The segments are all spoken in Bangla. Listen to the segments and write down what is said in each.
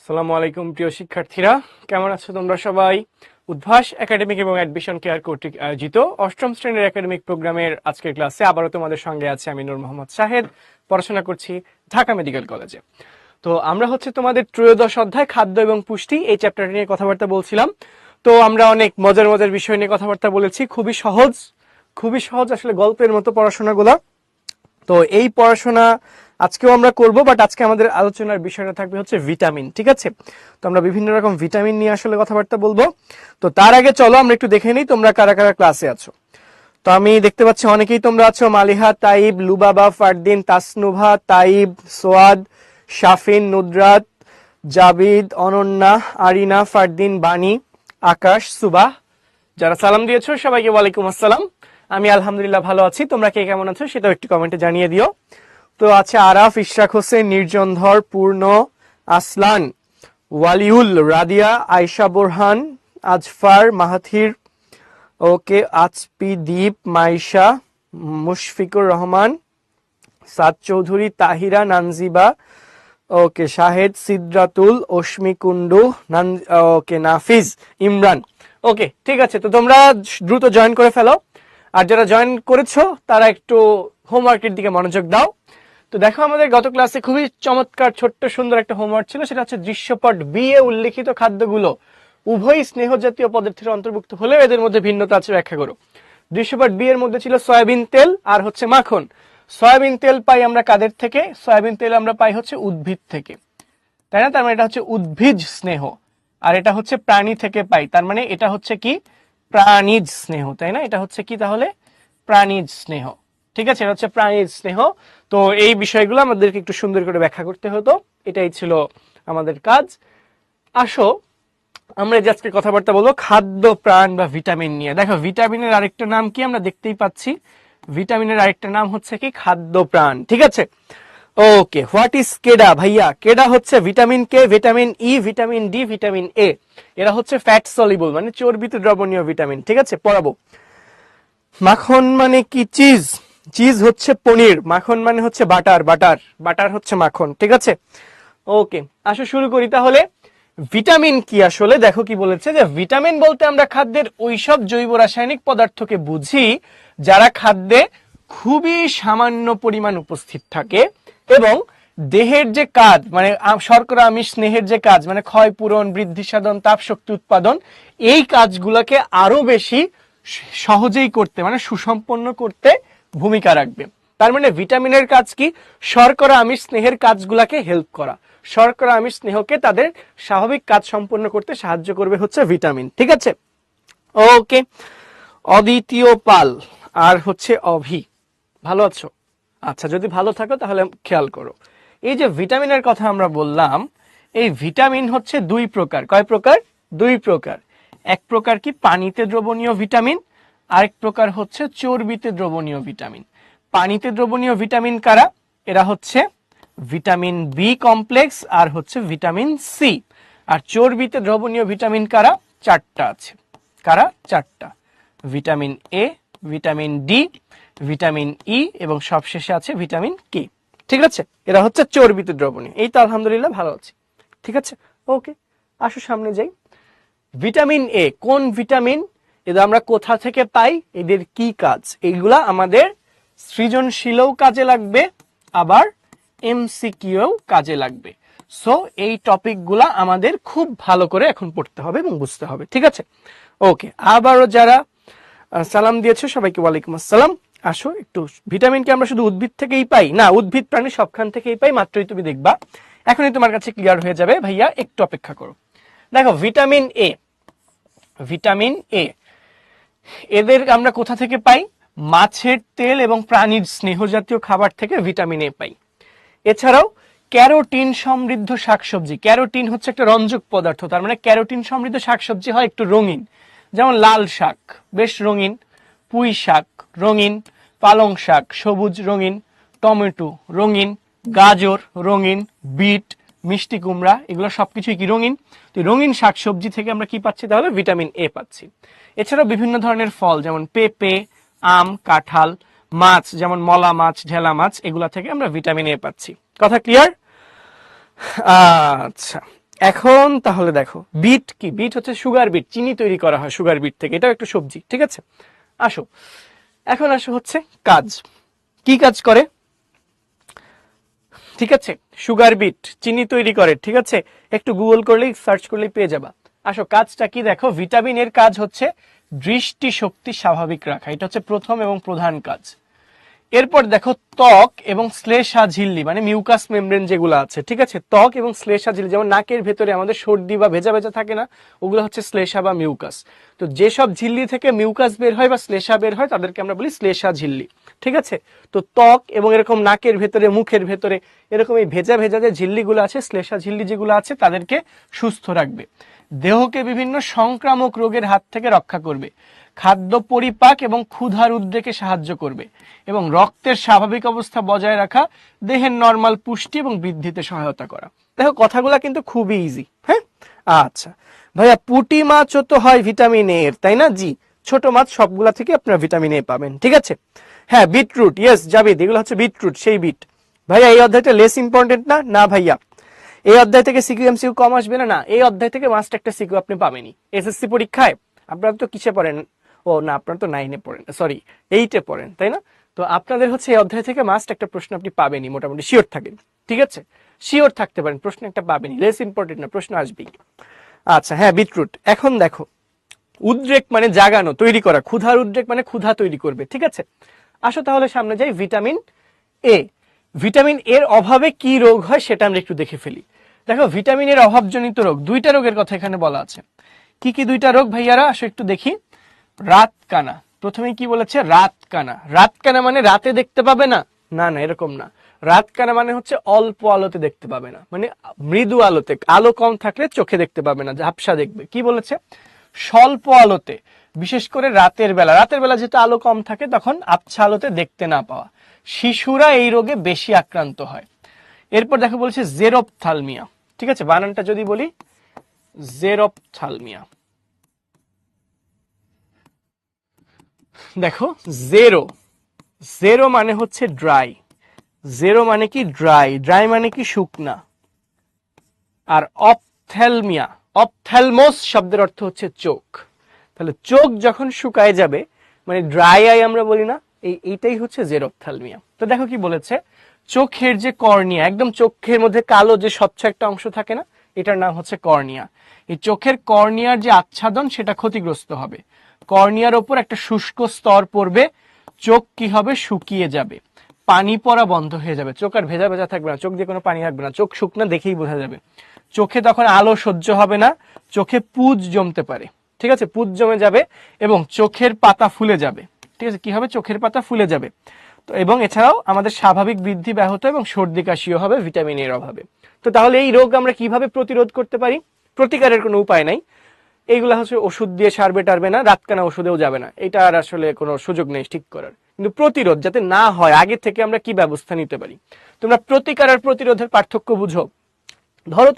আসসালামু আলাইকুম প্রিয় শিক্ষার্থীরা, কেমন আছো তোমরা সবাই? উদ্ভাস একাডেমিক এবং অ্যাডমিশন কেয়ার কর্তৃক আয়োজিত অষ্টম শ্রেণীর একাডেমিক প্রোগ্রামের আজকের ক্লাসে আবারও তোমাদের সঙ্গে আছে আমি নূর মোহাম্মদ শাহেদ। পড়াশোনা করছি ঢাকা মেডিকেল কলেজে। তো আমরা তোমাদের ত্রয়োদশ অধ্যায় খাদ্য এবং পুষ্টি এই চ্যাপ্টারটি নিয়ে কথাবার্তা বলছিলাম। তো আমরা অনেক মজার মজার বিষয় নিয়ে কথাবার্তা বলেছি, খুবই সহজ আসলে গল্পের মতো পড়াশোনাগুলো। তো এই পড়াশোনা আজকেও আমরা করব, বাট আজকে আমাদের আলোচনার বিষয়টা থাকবে হচ্ছে ভিটামিন। ঠিক আছে, তো আমরা বিভিন্ন রকম ভিটামিন নিয়ে আসলে কথাবার্তা বলবো। তো তার আগে চলো আমরা একটু দেখে নিই তোমরা কারা কারা ক্লাসে আছো। তো আমি দেখতে পাচ্ছি অনেকেই তোমরা আছো, মালিহা, তাইব, লুবাবা, ফারদিন, তাসনুভা, তাইব, সোয়াদ, শাফিন, নুদরাত, জাবিদ, অনন্যা, আরিনা, ফারদিন, বাণী, আকাশ, সুবাহ। যারা সালাম দিয়েছো সবাইকে ওয়ালাইকুম আসসালাম। আমি আলহামদুলিল্লাহ ভালো আছি, তোমরা কে কেমন আছো সেটাও একটু কমেন্টে জানিয়ে দিও। তো আছে আরাফ, ইশরাক হোসেন, নির্জনধর, পূর্ণ, আসলান, ওয়ালিউল, রাদিয়া, আয়শা, বোরহান, আজফার, মাহাথির, ওকে, আজপি, দীপ, মাইশা, মুশফিকুর রহমান, সাদ চৌধুরী, তাহিরা, নানজিবা, ওকে, শাহেদ, সিদ্রাতুল, অশ্মি, কুন্ডু, ওকে, নাফিজ, ইমরান। ওকে, ঠিক আছে, তো তোমরা দ্রুত জয়েন করে ফেলো। আর যারা জয়েন করেছো তারা একটু হোমওয়ার্কের দিকে মনোযোগ দাও। তো দেখো, আমাদের গত ক্লাসে খুবই চমৎকার ছোট্ট সুন্দর একটা হোমওয়ার্ক ছিল, সেটা হচ্ছে দৃশ্যপট বি এ উল্লেখিত খাদ্যগুলো উভয় স্নেহ জাতীয় পদার্থের অন্তর্ভুক্ত হলেও এদের মধ্যে ভিন্নতা আছে ব্যাখ্যা করো। দৃশ্যপট বি এর মধ্যে ছিল সয়াবিন তেল আর হচ্ছে মাখন। সয়াবিন তেল পাই আমরা কাদের থেকে? সয়াবিন তেল আমরা পাই হচ্ছে উদ্ভিদ থেকে, তাই না? তার মানে এটা হচ্ছে উদ্ভিজ স্নেহ। আর এটা হচ্ছে প্রাণী থেকে পাই, তার মানে এটা হচ্ছে কি? প্রাণীজ স্নেহ, তাই না? এটা হচ্ছে কি তাহলে? প্রাণীজ স্নেহ। ঠিক আছে, এটা হচ্ছে প্রাণীজ স্নেহ। তো এই বিষয়গুলো আমাদেরকে একটু সুন্দর করে ব্যাখ্যা করতে হতো, এটাই ছিল আমাদের কাজ। আসো আমরা যে আজকে কথাবার্তা বলবো খাদ্য প্রাণ বা ভিটামিন নিয়ে। দেখো, ভিটামিনের আরেকটা নাম কি আমরা দেখতেই পাচ্ছি, ভিটামিনের আরেকটা নাম হচ্ছে কি? খাদ্য প্রাণ। ঠিক আছে, ওকে, হোয়াট ইজ কেডা ভাইয়া? কেডা হচ্ছে vitamin K, vitamin E, vitamin D, vitamin A. এরা হচ্ছে ফ্যাট সলিবল মানে চর্বিত দ্রবণীয় ভিটামিন। ঠিক আছে, পড়াবো। মাখন মানে কি? চিজ। চিজ হচ্ছে পনির, মাখন মানে হচ্ছে বাটার, বাটার হচ্ছে মাখন। ঠিক আছে, ওকে, আসো শুরু করি তাহলে। ভিটামিন কি আসলে? দেখো কি বলেছে, যে ভিটামিন বলতে আমরা খাদ্যের ওইসব জৈব রাসায়নিক পদার্থকে বুঝি যারা খাদ্যে খুবই সামান্য পরিমাণ উপস্থিত থাকে এবং দেহের যে কাজ মানে শর্করা আমিষ স্নেহের যে কাজ মানে ক্ষয় পূরণ, বৃদ্ধি সাধন, তাপ শক্তি উৎপাদন, এই কাজগুলোকে আরো বেশি সহজেই করতে মানে সুসম্পন্ন করতে ভূমিকা রাখবে। তার মানে ভিটামিনের কাজ কি? শর্করা আমিষ স্নেহের কাজগুলোকে হেল্প করা, শর্করা আমিষ স্নেহকে তাদের স্বাভাবিক কাজ সম্পন্ন করতে সাহায্য করবে হচ্ছে ভিটামিন। ঠিক আছে, ওকে। অদ্বিতীয় পাল আর হচ্ছে অভি, ভালো আছো? আচ্ছা, যদি ভালো থাকো তাহলে খেয়াল করো, এই যে ভিটামিনের কথা আমরা বললাম, এই ভিটামিন হচ্ছে দুই প্রকার। কয় প্রকার? দুই প্রকার। এক প্রকার কি? পানিতে দ্রবণীয় ভিটামিন, আরেক প্রকার হচ্ছে চর্বিতে দ্রবণীয় ভিটামিন। পানিতে দ্রবণীয় ভিটামিন কারা? এরা হচ্ছে ভিটামিন বি কমপ্লেক্স আর হচ্ছে ভিটামিন সি। আর চর্বিতে দ্রবণীয় ভিটামিন কারা? চারটা আছে। কারা? চারটা। Vitamin A, vitamin D, vitamin E এবং সবশেষে আছে ভিটামিন কে। ঠিক আছে, এরা হচ্ছে চর্বিতে দ্রবণীয়। এই তো আলহামদুলিল্লাহ ভালো আছে। ঠিক আছে, ওকে, আসো সামনে যাই। ভিটামিন এ কোন ভিটামিন? এদের আমরা কোথা থেকে পাই? এদের কি কাজ? এইগুলা আমাদের সৃজনশীলও কাজে লাগবে, আবার এমসিকিউ কাজে লাগবে। সো এই টপিকগুলা আমাদের খুব ভালো করে এখন পড়তে হবে এবং বুঝতে হবে। ঠিক আছে, ওকে। আবারও যারা সালাম দিয়েছো সবাইকে ওয়ালাইকুম আসসালাম। আসো একটু, ভিটামিনকে আমরা শুধু উদ্ভিদ থেকেই পাই না, উদ্ভিদ প্রাণী সবখান থেকেই পাই, মাত্রই তুমি দেখবা। এখনই তোমার কাছে ক্লিয়ার হয়ে যাবে ভাইয়া, একটু অপেক্ষা করো। দেখো, ভিটামিন এ, ভিটামিন এ এদের আমরা কোথা থেকে পাই? মাছের তেল এবং প্রাণীর স্নেহ জাতীয় খাবার থেকে ভিটামিন এ পাই। এছাড়াও ক্যারোটিন সমৃদ্ধ শাকসবজি, ক্যারোটিন হচ্ছে একটা রঞ্জক পদার্থ, তার মানে ক্যারোটিন সমৃদ্ধ শাকসবজি হয় একটু রঙিন, যেমন লাল শাক বেশ রঙিন, পুঁই শাক রঙিন, পালং শাক সবুজ রঙিন, টমেটো রঙিন, গাজর রঙিন, বিট, মিষ্টি কুমড়া, এগুলো সবকিছুই কি? রঙিন। তো রঙিন শাকসবজি থেকে আমরা কি পাচ্ছি তাহলে? ভিটামিন এ পাচ্ছি। এছাড়াও বিভিন্ন ধরনের ফল যেমন পেঁপে, আম, কাঁঠাল, মাছ যেমন মলা মাছ, ঢেলা মাছ, এগুলা থেকে আমরা ভিটামিন এ পাচ্ছি। কথা ক্লিয়ার? আচ্ছা, এখন তাহলে দেখো বিট কি, বিট হচ্ছে সুগার বিট, চিনি তৈরি করা হয় সুগার বিট থেকে, এটাও একটা সবজি, ঠিক আছে। আসো এখন আসো হচ্ছে কাজ, কি কাজ করে, ঠিক আছে, সুগার বিট চিনি তৈরি করে, ঠিক আছে, একটু গুগল করলেই সার্চ করলেই পেয়ে যাবা। আসো কাজটা কি দেখো, ভিটামিন এর কাজ হচ্ছে দৃষ্টি শক্তি স্বাভাবিক রাখা, এটা হচ্ছে প্রথম এবং প্রধান কাজ। এরপর দেখো ত্বক এবং শ্লেষ্মা ঝিল্লি মানে মিউকাস মেমব্রেন যেগুলো আছে, ঠিক আছে, ত্বক এবং শ্লেষ্মা ঝিল্লি, যেমন নাকের ভেতরে আমাদের সর্দি বা ভেজা ভেজা থাকে না, ওগুলো হচ্ছে শ্লেষ্মা বা মিউকাস। তো যেসব ঝিল্লি থেকে মিউকাস বের হয় বা শ্লেষ্মা বের হয় তাদেরকে আমরা বলি শ্লেষ্মা ঝিল্লি, ঠিক আছে। তো ত্বক এবং এরকম নাকের ভেতরে মুখের ভেতরে এরকম এই ভেজা ভেজা যে ঝিল্লিগুলো আছে, শ্লেষ্মা ঝিল্লি যেগুলো আছে, তাদেরকে সুস্থ রাখবে, দেহকে বিভিন্ন সংক্রামক রোগের হাত থেকে রক্ষা করবে, খাদ্য পরিপাক এবং ক্ষুধার উদ্রেকে সাহায্য করবে, এবং রক্তের স্বাভাবিক অবস্থা বজায় রাখা, দেহের নরমাল পুষ্টি এবং বৃদ্ধিতে সহায়তা করা। দেখো কথাগুলো কিন্তু খুবই ইজি। হ্যাঁ আচ্ছা ভাইয়া, পুঁটি মাছও তো হয় ভিটামিন এ এর, তাই না? জি, ছোট মাছ সবগুলা থেকে আপনারা ভিটামিন এ পাবেন, ঠিক আছে। হ্যাঁ বিটরুট, ইয়েস জাবিদ, এগুলো হচ্ছে বিটরুট, সেই বিট। ভাইয়া এই অধ্যায়টা লেস ইম্পর্টেন্ট না? না ভাইয়া, এই অধ্যায় থেকে সিকিউ এমসিকিউ কম আসবে না, না, এই অধ্যায় থেকে মাস্ট একটা সিকিউ আপনি পাবেনই এসএসসি পরীক্ষায়। আপনারা তো কিসে পড়েন, ও না আপনারা তো 9-এ পড়েন, সরি 8-এ পড়েন, তাই না? তো আপনাদের হচ্ছে এই অধ্যায় থেকে মাস্ট একটা প্রশ্ন আপনি পাবেনই, মোটামুটি শিওর থাকেন, ঠিক আছে, শিওর থাকতে পারেন, প্রশ্ন একটা পাবেনই, লেস ইম্পর্টেন্ট না, প্রশ্ন আসবেই। আচ্ছা হ্যাঁ বিটরুট। এখন দেখো উদ্রেক মানে জাগানো, তৈরি করা, ক্ষুধার উদ্রেক মানে ক্ষুধা তৈরি করবে, ঠিক আছে। আসো তাহলে সামনে যাই, ভিটামিন এ। ভিটামিন এর অভাবে কি রোগ হয় সেটা আমরা একটু দেখে ফেলি। দেখো ভিটামিন এর অভাবজনিত রোগ, দুইটা রোগের কথা এখানে বলা আছে। কি কি দুইটা রোগ ভাইয়ারা, আসো একটু দেখি। রাত কানা, প্রথমে কি বলেছে, রাত কানা। রাত কানা মানে রাতে দেখতে পাবে না, না না এরকম না। রাত কানা মানে হচ্ছে অল্প আলোতে দেখতে পাবে না, মানে মৃদু আলোতে, আলো কম থাকলে চোখে দেখতে পাবে না, ঝাপসা দেখবে। কি বলেছে, স্বল্প আলোতে, বিশেষ করে রাতের বেলা, রাতের বেলা যেহেতু আলো কম থাকে তখন আবছা আলোতে দেখতে না পাওয়া, শিশুরা এই রোগে বেশি আক্রান্ত হয়। এরপর দেখো বলেছে জেরোপথ্যালমিয়া, ঠিক আছে, বানানটা যদি বলি, জেরোপথ্যালমিয়া। দেখো জেরো, জেরো মানে হচ্ছে ড্রাই, জেরো মানে কি ড্রাই, ড্রাই মানে কি শুকনা। আর অপথ্যালমিয়া, অপথ্যালমোস শব্দের অর্থ হচ্ছে চোখ। তাহলে চোখ যখন শুকায় যাবে, মানে ড্রাই আই আমরা বলি না, এইটাই হচ্ছে জেরোপথ্যালমিয়া। তো দেখো কি বলেছে, চোখের যে কর্নিয়া, একদম চোখের মধ্যে কালো যে স্বচ্ছ একটা অংশ থাকে না, এটার নাম হচ্ছে কর্নিয়া। এই চোখের কর্নিয়ার যে আচ্ছাদন সেটা ক্ষতিগ্রস্ত হবে, কর্নিয়ার ওপর একটা শুষ্ক স্তর পড়বে, চোখ কি হবে, শুকিয়ে যাবে, পানি পড়া বন্ধ হয়ে যাবে, চোখ আর ভেজা ভেজা থাকবে না, চোখ দিয়ে কোনো পানি থাকবে না, চোখ শুকনা দেখেই বোঝা যাবে। চোখে তখন আলো সহ্য হবে না, চোখে পুজ জমতে পারে, ঠিক আছে, পুজ জমে যাবে, এবং চোখের পাতা ফুলে যাবে, ঠিক আছে, কি হবে, চোখের পাতা ফুলে যাবে। তো এবং এছাড়াও আমাদের স্বাভাবিক বৃদ্ধি ব্যাহত এবং সর্দি কাশিও হবে ভিটামিন এর অভাবে। তো তাহলে এই রোগ আমরা কিভাবে প্রতিরোধ করতে পারি? প্রতিকারের কোনো উপায় নাই, এইগুলা হচ্ছে ওষুধ দিয়ে সারবে টারবে না, রাতকানা ওষুধেও যাবে না, এটা আর আসলে কোনো সুযোগ নেই ঠিক করার। কিন্তু প্রতিরোধ যাতে না হয় আগে থেকে আমরা কি ব্যবস্থা নিতে পারি। তোমরা প্রতিকার আর প্রতিরোধের পার্থক্য বুঝো। ধরো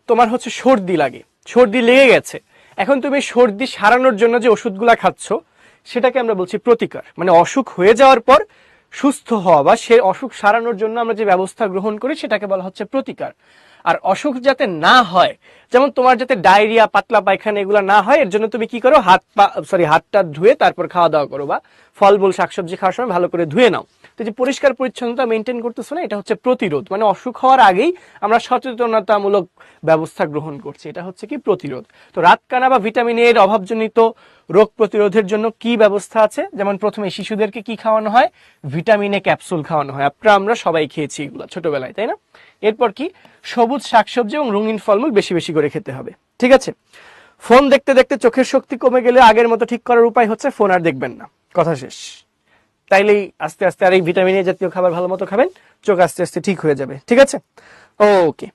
তোমার হচ্ছে সর্দি লাগে, সর্দি লেগে গেছে, এখন তুমি সর্দি সারানোর জন্য যে ওষুধগুলা খাচ্ছ সেটাকে আমরা বলছি প্রতিকার, মানে অসুখ হয়ে যাওয়ার পর সুস্থ হওয়া বা সে অসুখ সারানোর জন্য আমরা যে ব্যবস্থা গ্রহণ করি সেটাকে বলা হচ্ছে প্রতিকার। আর অসুখ যাতে না হয়, যেমন তোমার যাতে ডায়রিয়া, পাতলা পায়খানা এগুলো না হয়, এর জন্য তুমি কি করো, হাতটা ধুয়ে তারপর খাওয়া দাওয়া করো, বা ফলমূল শাকসবজি খাওয়ার সময় ভালো করে ধুয়ে নাও। তো যে পরিষ্কার পরিচ্ছন্নতা মেনটেন করতেছো না, এটা হচ্ছে প্রতিরোধ, মানে অসুখ হওয়ার আগেই আমরা সচেতনতামূলক ব্যবস্থা গ্রহণ করছি, এটা হচ্ছে কি প্রতিরোধ। তো রাতকানা বা ভিটামিন এর অভাবজনিত রোগ প্রতিরোধের জন্য কি ব্যবস্থা আছে, যেমন প্রথমে শিশুদেরকে কি খাওয়ানো হয়, ভিটামিন এ ক্যাপসুল খাওয়ানো হয়, আমরা সবাই খেয়েছি এগুলো ছোটবেলায়, তাই না? এরপর কি, সবুজ শাকসবজি এবং রঙিন ফলমূল বেশি বেশি করে খেতে হবে, ঠিক আছে। ফোন দেখতে দেখতে চোখের শক্তি কমে গেলে আগের মতো ঠিক করার উপায় হচ্ছে ফোন আর দেখবেন না, কথা শেষ। তাইলেই আস্তে আস্তে আর এই ভিটামিন এ জাতীয় খাবার ভালো মতো খাবেন, চোখ আস্তে আস্তে ঠিক হয়ে যাবে, ঠিক আছে। ওকে,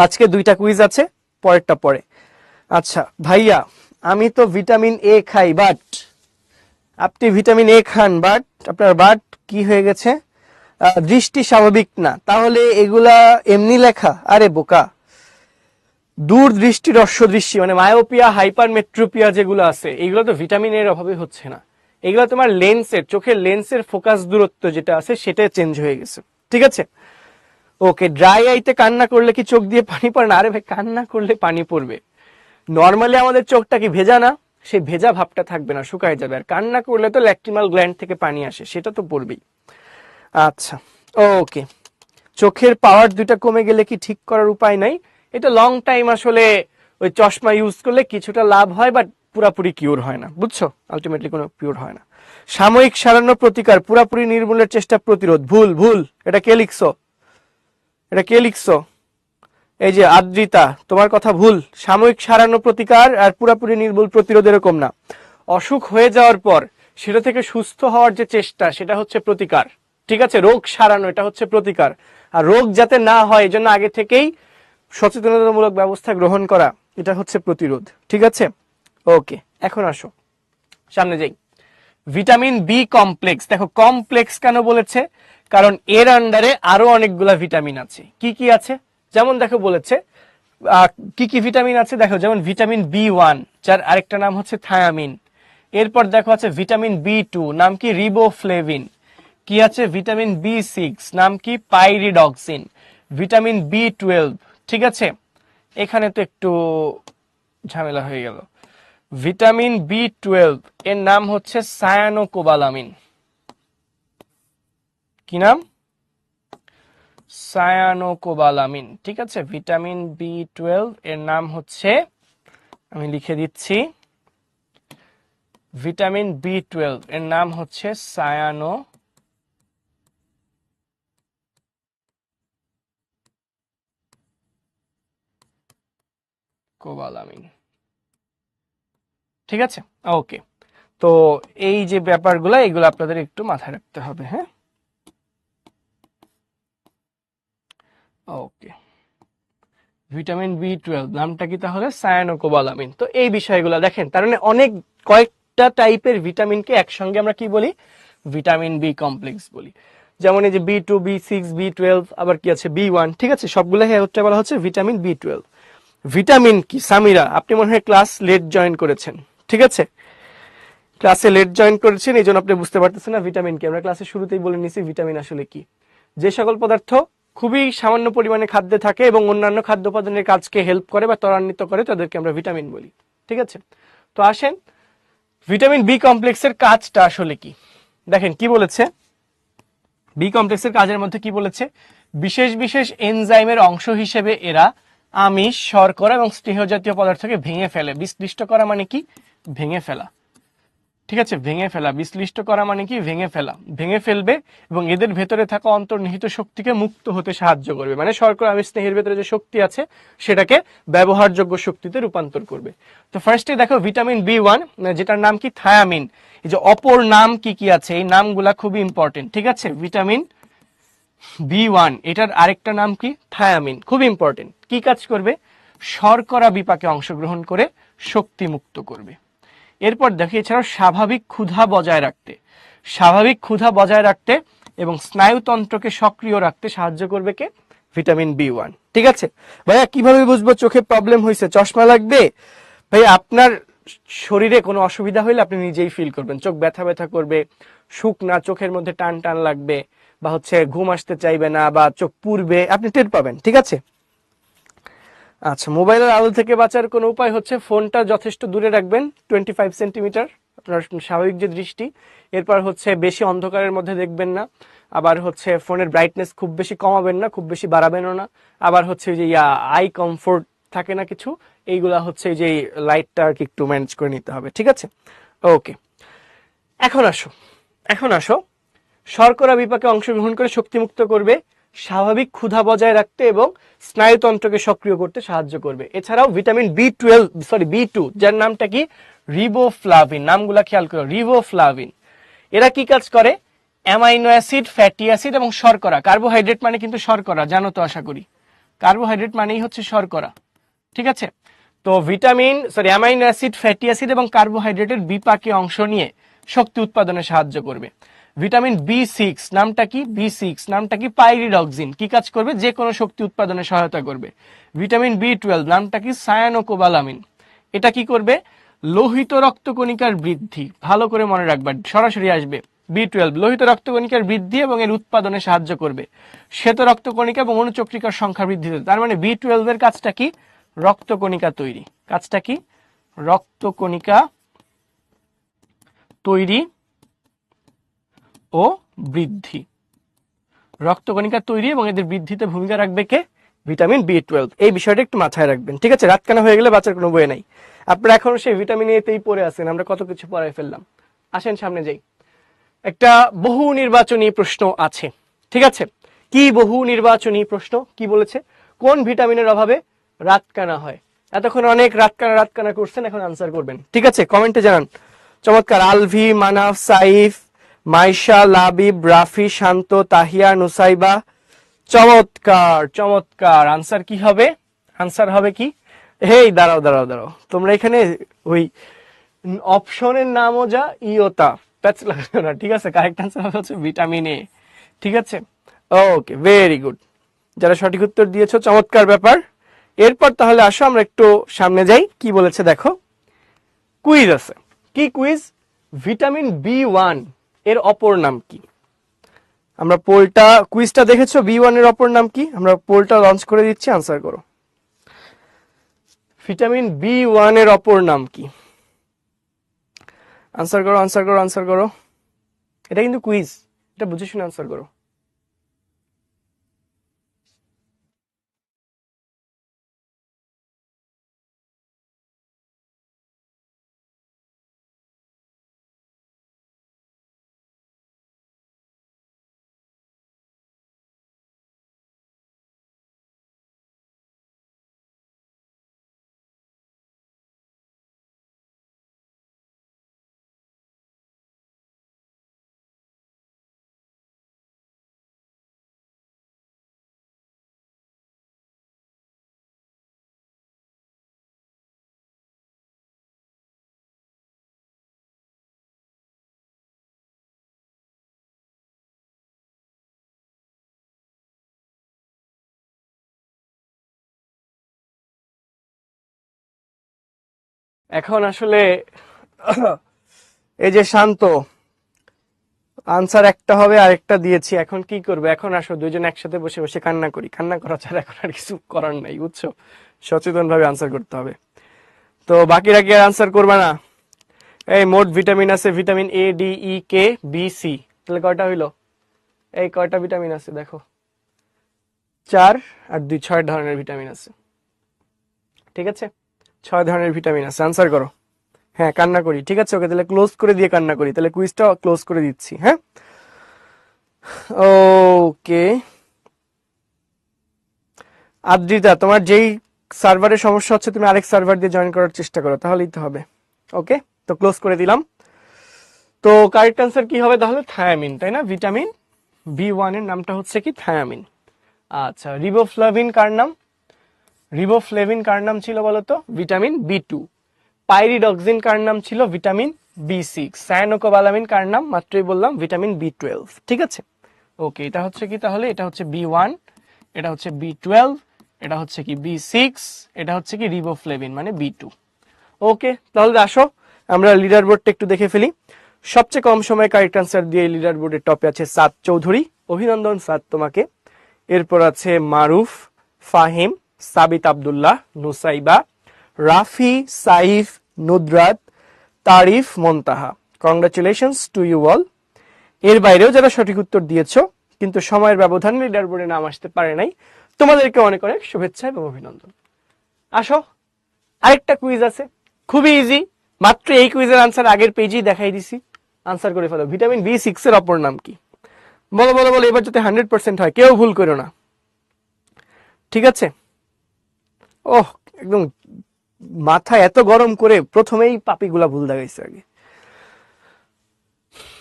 আজকে 2টা কুইজ আছে, পরেরটা পরে। আচ্ছা ভাইয়া, আমি তো ভিটামিন এ খাই, বাট আপনি ভিটামিন এ খান, বাট আপনার বাট কি হয়ে গেছে, দৃষ্টি স্বাভাবিক না, তাহলে এগুলা এমনি লেখা? আরে বোকা, দূর দৃষ্টি হ্রস্ব দৃষ্টি মানে মায়োপিয়া, হাইপারমেট্রোপিয়া যেগুলো আছে, এগুলো তো ভিটামিন এর অভাবে হচ্ছে না, এগুলো তোমার লেন্সের, চোখের লেন্সের ফোকাস দূরত্ব যেটা আছে সেটা চেঞ্জ হয়ে গেছে, ঠিক আছে। ওকে, ড্রাই আইতে কান্না করলে কি চোখ দিয়ে পানি পড়ে না? আরে ভাই, কান্না করলে পানি পড়বে। নর্মালি আমাদের চোখটা কি ভেজা না? সেই ভেজা ভাবটা থাকবে না, শুকায় যাবে। আর কান্না করলে তো ল্যাক্রিমাল গ্ল্যান্ড থেকে পানি আসে, সেটা তো পড়বেই। আচ্ছা, ওকে। চোখের পাওয়ার দুইটা কমে গেলে কি ঠিক করার উপায় নাই? এটা লং টাইম আসলে ওই চশমা ইউজ করলে কিছুটা লাভ হয়, বাট পুরাপুরি কিওর হয় না, বুঝছো? আলটিমেটলি কোনো কিওর হয় না। সাময়িক সারানো প্রতিকার, পুরাপুরি নির্মূলের চেষ্টা, প্রতিরোধ। ভুল ভুল, এটা কে লিখছো? এটা কে লিখছো? এই যে আদ্রিতা, তোমার কথা ভুল। সাময়িক সারানো প্রতিকার আর পুরাপুরি নির্মূল প্রতিরোধ এরকম না। অসুখ হয়ে যাওয়ার পর সেটা থেকে সুস্থ হওয়ার যে চেষ্টা, সেটা হচ্ছে প্রতিকার। ঠিক আছে, রোগ সারানো এটা হচ্ছে প্রতিকার। আর রোগ যাতে না হয় এজন্য আগে থেকেই সচেতনতামূলক ব্যবস্থা গ্রহণ করা, এটা হচ্ছে প্রতিরোধ। ঠিক আছে, ওকে। এখন আসো সামনে যাই। ভিটামিন বি কমপ্লেক্স, দেখো কমপ্লেক্স কেন বলেছে? কারণ এর আন্ডারে আরো অনেকগুলা ভিটামিন আছে। কি কি আছে? যেমন দেখো বলেছে কি কি ভিটামিন আছে, দেখো যেমন ভিটামিন বি 1, যার আরেকটা নাম হচ্ছে থায়ামিন। এরপর দেখো আছে ভিটামিন বি 2, নাম কি? রিবোফ্লেভিন। কি আছে? ভিটামিন বি 6, নাম কি? পাইরিডক্সিন। ভিটামিন বি 12, ঠিক আছে, এখানে তো একটু ঝামেলা হয়ে গেল। ভিটামিন বি 12 এর নাম হচ্ছে সায়ানোকোবালামিন। কি নাম? সায়ানোকোবালামিন। ঠিক আছে, ভিটামিন বি 12 এর নাম হচ্ছে, আমি লিখে দিচ্ছি, ভিটামিন বি 12 এর নাম হচ্ছে সায়ানোকোবালামিন। ঠিক আছে, ওকে। তো এই যে ব্যাপারগুলো, এগুলো আপনাদের একটু মাথায় রাখতে হবে। হ্যাঁ, ওকে। ভিটামিন বি 12 নামটা কি তাহলে? সায়ানোকোবালামিন। তো এই বিষয়গুলো দেখেন, তার মানে অনেক কয়েকটা টাইপের ভিটামিনকে একসঙ্গে আমরা কি বলি? ভিটামিন বি কমপ্লেক্স বলি। যেমন এই যে বি 2, বি 6, বি 12, আবার কি আছে বি 1। ঠিক আছে, সবগুলো হচ্ছে বলা হচ্ছে ভিটামিন বি 12। ভিটামিন কি? সামিরা, আপনি মনে হয় ক্লাস লেট জয়েন করেছেন। ঠিক আছে, ক্লাসে লেট জয়েন করেছেন, এই জন্য আপনি বুঝতে পারতেছেন না ভিটামিন কি। আমরা ক্লাসের শুরুতেই বলে নিয়েছি ভিটামিন আসলে কি। যে সকল পদার্থ খুবই সামান্য পরিমাণে খাদ্যে থাকে এবং অন্যান্য খাদ্য উপাদানের কাজকে হেল্প করে বা ত্বরান্বিত করে, তাদেরকে আমরা ভিটামিন বলি। ঠিক আছে, তো আসেন ভিটামিন বি কমপ্লেক্সের কাজটা আসলে কি। দেখেন কি বলেছে, বি কমপ্লেক্সের কাজের মধ্যে কি বলেছে? বিশেষ বিশেষ এনজাইমের অংশ হিসেবে এরা আমিষ, শর্করা এবং স্নেহ জাতীয় পদার্থকে ভেঙে ফেলে। বিশ্লিষ্ট করা মানে কি? ভেঙে ফেলা। ঠিক আছে, ভেঙে ফেলা। বিশ্লিষ্ট করা মানে কি? ভেঙে ফেলা। ভেঙে ফেলবে এবং এদের ভেতরে থাকা অন্তর্নিহিত শক্তিকে মুক্ত হতে সাহায্য করবে। মানে শর্করা আমিষ স্নেহের ভেতরে যে শক্তি আছে সেটাকে ব্যবহারযোগ্য শক্তিতে রূপান্তর করবে। তো ফার্স্টে দেখো ভিটামিন বি 1, যেটার নাম কি? থায়ামিন। এই যে অপর নাম কি কি আছে, এই নামগুলা খুবই ইম্পর্টেন্ট। ঠিক আছে, ভিটামিন বি 1 এটার আরেকটা নাম কি? থায়ামিন। খুব ইম্পর্টেন্ট। কি কাজ করবে? শর্করা বিপাকে অংশগ্রহণ করে শক্তি মুক্ত করবে। এরপর দেখি এছাড়াও স্বাভাবিক ক্ষুধা বজায় রাখতে, স্বাভাবিক ক্ষুধা বজায় রাখতে এবং স্নায়ুতন্ত্রকে সক্রিয় রাখতে সাহায্য করবে কে? Vitamin B 1। ঠিক আছে ভাইয়া, কিভাবে বুঝবো চোখে প্রবলেম হয়েছে? চশমা লাগবে? ভাই, আপনার শরীরে কোনো অসুবিধা হইলে আপনি নিজেই ফিল করবেন। চোখ ব্যথা ব্যথা করবে, শুকনা, চোখের মধ্যে টান টান লাগবে, বা হচ্ছে ঘুম আসতে চাইবে না, বা চোখ পুড়বে, আপনি টের পাবেন। ঠিক আছে, আচ্ছা। মোবাইলের আলো থেকে বাঁচার কোনো উপায় হচ্ছে ফোনটা যথেষ্ট দূরে রাখবেন, 25 সেন্টিমিটার, আপনার স্বাভাবিক যে দৃষ্টি। এরপর হচ্ছে বেশি অন্ধকারের মধ্যে দেখবেন না। আবার হচ্ছে ফোনের ব্রাইটনেস খুব বেশি কমাবেন না, খুব বেশি বাড়াবেনও না। আবার হচ্ছে যে আই কমফোর্ট থাকে না কিছু, এইগুলা হচ্ছে যে লাইটটা আর কি একটু ম্যানেজ করে নিতে হবে। ঠিক আছে, ওকে। এখন আসো, এখন আসো শর্করা বিপাকে অংশগ্রহণ করে শক্তিমুক্ত করবে, স্বাভাবিক ক্ষুধা বজায় রাখতে এবং স্নায়ুতন্ত্রকে সক্রিয় করতে সাহায্য করবে। এছাড়াও ভিটামিন বি 2, যার নামটা কি? রিবোফ্লাভিন। নামগুলা খেয়াল করো, রিবোফ্লাভিন। এরা কি কাজ করে? অ্যামাইনো অ্যাসিড, ফ্যাটি অ্যাসিড এবং শর্করা। কার্বোহাইড্রেট মানে কিন্তু শর্করা, জানো তো আশা করি। কার্বোহাইড্রেট মানেই হচ্ছে শর্করা। ঠিক আছে, তো অ্যামাইনো অ্যাসিড, ফ্যাটি অ্যাসিড এবং কার্বোহাইড্রেটের বিপাকে অংশ নিয়ে শক্তি উৎপাদনে সাহায্য করবে। ভিটামিন বি 6, নামটা কি? বি 6 নামটা কি? পাইরিডক্সিন। কি কাজ করবে? যে কোনো শক্তি উৎপাদনে সহায়তা করবে। ভিটামিন বি 12 নামটা কি? সায়ানোকোবালামিন। এটা কি করবে? লোহিত রক্তকণিকার বৃদ্ধি, ভালো করে মনে রাখবা, সরাসরি আসবে। B12 লোহিত রক্তকণিকার বৃদ্ধি এবং এর উৎপাদনে সাহায্য করবে, শ্বেত রক্তকণিকা এবং অনুচক্রিকার সংখ্যা বৃদ্ধিতে। তার মানে B12 এর কাজটা কি? রক্তকণিকা তৈরি। কাজটা কি? রক্তকণিকা তৈরি ও বৃদ্ধি। রক্তকণিকা তৈরি এবং এদের বৃদ্ধিতে ভূমিকা রাখবে কে? Vitamin B12। এই বিষয়টা একটু মাথায় রাখবেন, ঠিক আছে? রাতকানা হয়ে গেলে বাঁচার কোনো বই নাই। আপনারা এখনো সেই ভিটামিন এতেই পড়ে আছেন, আমরা কত কিছু পড়াই ফেললাম। আসেন সামনে যাই। একটা বহু নির্বাচনী প্রশ্ন আছে, ঠিক আছে? কি বহু নির্বাচনী প্রশ্ন? কি বলেছে? কোন ভিটামিনের অভাবে রাতকানা হয়? এতক্ষণ অনেক রাতকানা করছেন, এখন আনসার করবেন, ঠিক আছে? কমেন্টে জানান। চমৎকার। আলভি, মানাফ, সাইফ, মাইশা, লাবিব, রাফি, শান্ত, তাহিয়া, নুসাইবা। চমৎকার চমৎকার। আনসার কি হবে? আনসার হবে কি? হেই দাঁড়াও, তোমরা এখানে ওই অপশনের নামও যা ইওতা প্যাচ লাগানো না, ঠিক আছে? কারেক্ট আনসার হচ্ছে ভিটামিন এ, ঠিক আছে? ওকে, ভেরি গুড। যারা সঠিক উত্তর দিয়েছো, চমৎকার ব্যাপার। এরপর তাহলে আসো আমরা একটু সামনে যাই। কি বলেছে দেখো, কুইজ আছে। কি কুইজ? ভিটামিন B1 এর অপর নাম কি? আমরা পোলটা, কুইজটা দেখেছো? B1 এর অপর নাম কি? আমরা পোলটা লঞ্চ করে দিচ্ছি, আনসার করো। ভিটামিন B1 এর অপর নাম কি? আনসার করো, আনসার করো, আনসার করো। এটা কিন্তু কুইজ, এটা বুঝে শুনে আনসার করো। এখন আসলে এই যে শান্ত, আনসার একটা হবে, আরেকটা দিয়েছি, এখন কি করবে? এখন আসো দুইজন একসাথে বসে বসে কান্না করি। কান্না করা ছাড়া এখন আর কিছু করার নাই, বুঝছো? সচেতন ভাবে আনসার করতে হবে। তো বাকিরা কি আর আনসার করবে না? এই মোট ভিটামিন আছে vitamin A, D, E, K, B, C, তাহলে কয়টা হইলো? এই কয়টা ভিটামিন আছে দেখো? 4 আর 2, 6 ধরনের ভিটামিন আছে, ঠিক আছে? 6 ধরনের ভিটামিন আছে। আনসার করো। হ্যাঁ, কান্না করি, ঠিক আছে? ওকে, তাহলে ক্লোজ করে দিয়ে কান্না করি। তাহলে কুইজটা ক্লোজ করে দিচ্ছি, হ্যাঁ? ওকে। আদ্রিতা, তোমার যেই সার্ভারের সমস্যা হচ্ছে, তুমি আরেক সার্ভার দিয়ে জয়েন করার চেষ্টা করো, তাহলেই তো হবে। ওকে, তো ক্লোজ করে দিলাম। তো কারেক্ট অ্যান্সার কি হবে তাহলে? থায়ামিন, তাই না? ভিটামিন B1 এর নামটা হচ্ছে কি? থায়ামিন। আচ্ছা, রিবোফ্লাভিন কার নাম? রিবোফ্লেভিন কার নাম ছিল বলতো? Vitamin B2। পাইরিডক্সিন কার নাম ছিল? Vitamin B6। সায়ানোকোবালামিন কার নাম? মাত্রই বললাম, ভিটামিন B12, ঠিক আছে? ওকে, এটা হচ্ছে কি তাহলে? এটা হচ্ছে B1, এটা হচ্ছে B12, এটা হচ্ছে কি B6, এটা হচ্ছে কি রিবোফ্লেভিন মানে B2। ওকে, তাহলে আসো আমরা লিডার বোর্ডটা একটু দেখে ফেলি। সবচেয়ে কম সময়ে কারেক্ট আনসার দিয়ে লিডার বোর্ডের টপে আছে সাদ চৌধুরী। অভিনন্দন সাদ তোমাকে। এরপর আছে Maruf, Fahim, Sabit Abdullah, Nusaiba, Rafi, Saif, Nudrat, Tarif, Muntaha. Congratulations to you all. এর বাইরেও যারা সঠিক উত্তর দিয়েছো কিন্তু সময়ের ব্যবধানে লিডার বোর্ডে নাম আসতে পারে নাই, তোমাদেরকে অনেক অনেক শুভেচ্ছা এবং অভিনন্দন। আসো, আরেকটা কুইজ আছে, খুবই ইজি। মাত্র এই কুইজের আনসার আগের পেজেই দেখাই দিছি। আনসার করে ফেলো। ভিটামিন B6 এর অপর নাম কি? বলো বলো বলো, এবার যাতে 100% হয়, কেউ ভুল করো না, ঠিক আছে? ওহ, একদম মাথা এত গরম করে প্রথমেই পাপিগুলা ভুল দেখাইছে আগে,